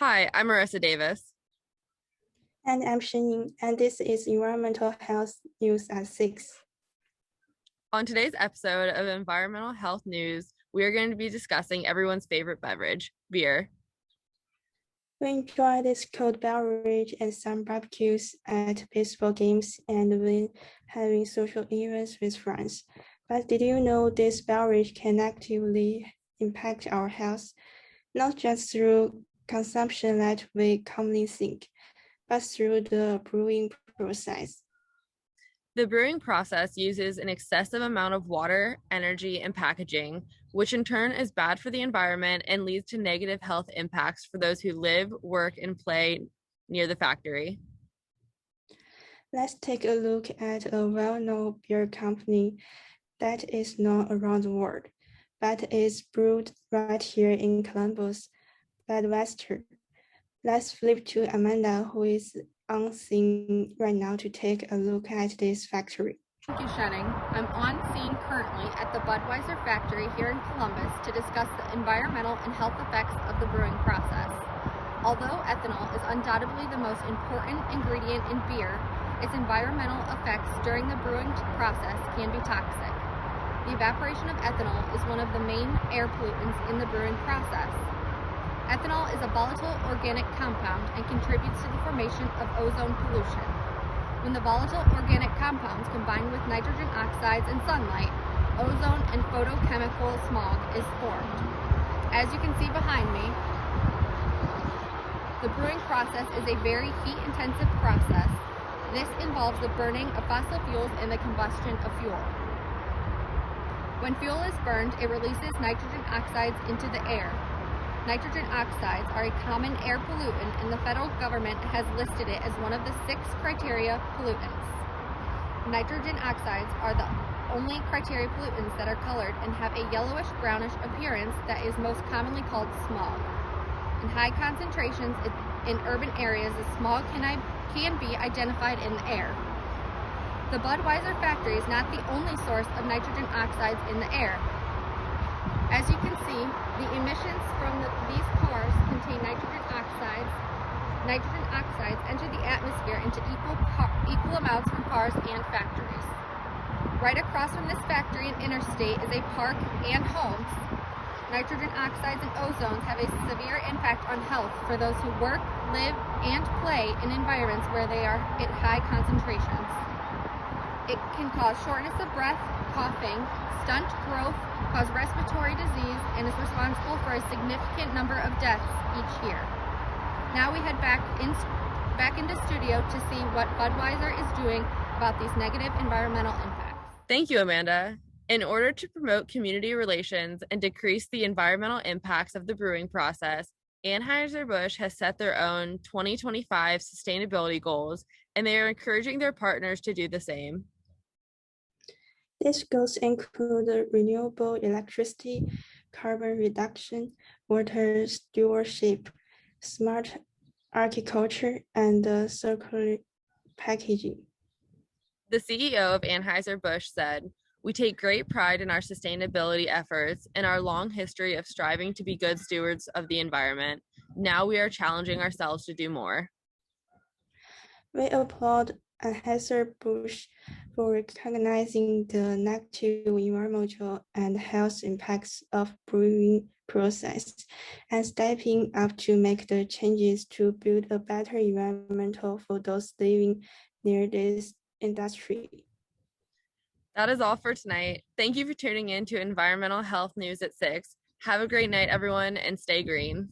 Hi, I'm Marissa Davis. And I'm Shenin, and this is Environmental Health News at 6. On today's episode of Environmental Health News, we are going to be discussing everyone's favorite beverage, beer. We enjoy this cold beverage at some barbecues, at baseball games, and when having social events with friends. But did you know this beverage can actively impact our health, not just through consumption that we commonly think, but through the brewing process? The brewing process uses an excessive amount of water, energy, and packaging, which in turn is bad for the environment and leads to negative health impacts for those who live, work, and play near the factory. Let's take a look at a well-known beer company that is known around the world, but is brewed right here in Columbus, Midwestern. Let's flip to Amanda, who is on scene right now to take a look at this factory. Thank you, Shenning. I'm on scene currently at the Budweiser factory here in Columbus to discuss the environmental and health effects of the brewing process. Although ethanol is undoubtedly the most important ingredient in beer, its environmental effects during the brewing process can be toxic. The evaporation of ethanol is one of the main air pollutants in the brewing process. Ethanol is a volatile organic compound and contributes to the formation of ozone pollution. When the volatile organic compounds combine with nitrogen oxides and sunlight, ozone and photochemical smog is formed. As you can see behind me, the brewing process is a very heat-intensive process. This involves the burning of fossil fuels and the combustion of fuel. When fuel is burned, it releases nitrogen oxides into the air. Nitrogen oxides are a common air pollutant, and the federal government has listed it as one of the 6 criteria pollutants. Nitrogen oxides are the only criteria pollutants that are colored and have a yellowish-brownish appearance that is most commonly called smog. In high concentrations in urban areas, the smog can be identified in the air. The Budweiser factory is not the only source of nitrogen oxides in the air. As you can see, the emissions from these cars contain nitrogen oxides. Nitrogen oxides enter the atmosphere into equal amounts from cars and factories. Right across from this factory and interstate is a park and homes. Nitrogen oxides and ozones have a severe impact on health for those who work, live, and play in environments where they are at high concentrations. It can cause shortness of breath, coughing, stunt growth, cause respiratory disease, and is responsible for a significant number of deaths each year. Now we head back into studio to see what Budweiser is doing about these negative environmental impacts. Thank you, Amanda. In order to promote community relations and decrease the environmental impacts of the brewing process, Anheuser-Busch has set their own 2025 sustainability goals, and they are encouraging their partners to do the same. These goals include renewable electricity, carbon reduction, water stewardship, smart agriculture, and circular packaging. The CEO of Anheuser-Busch said, "We take great pride in our sustainability efforts and our long history of striving to be good stewards of the environment. Now we are challenging ourselves to do more." We applaud Anheuser-Busch for recognizing the negative environmental and health impacts of brewing process and stepping up to make the changes to build a better environment for those living near this industry. That is all for tonight. Thank you for tuning in to Environmental Health News at 6. Have a great night, everyone, and stay green.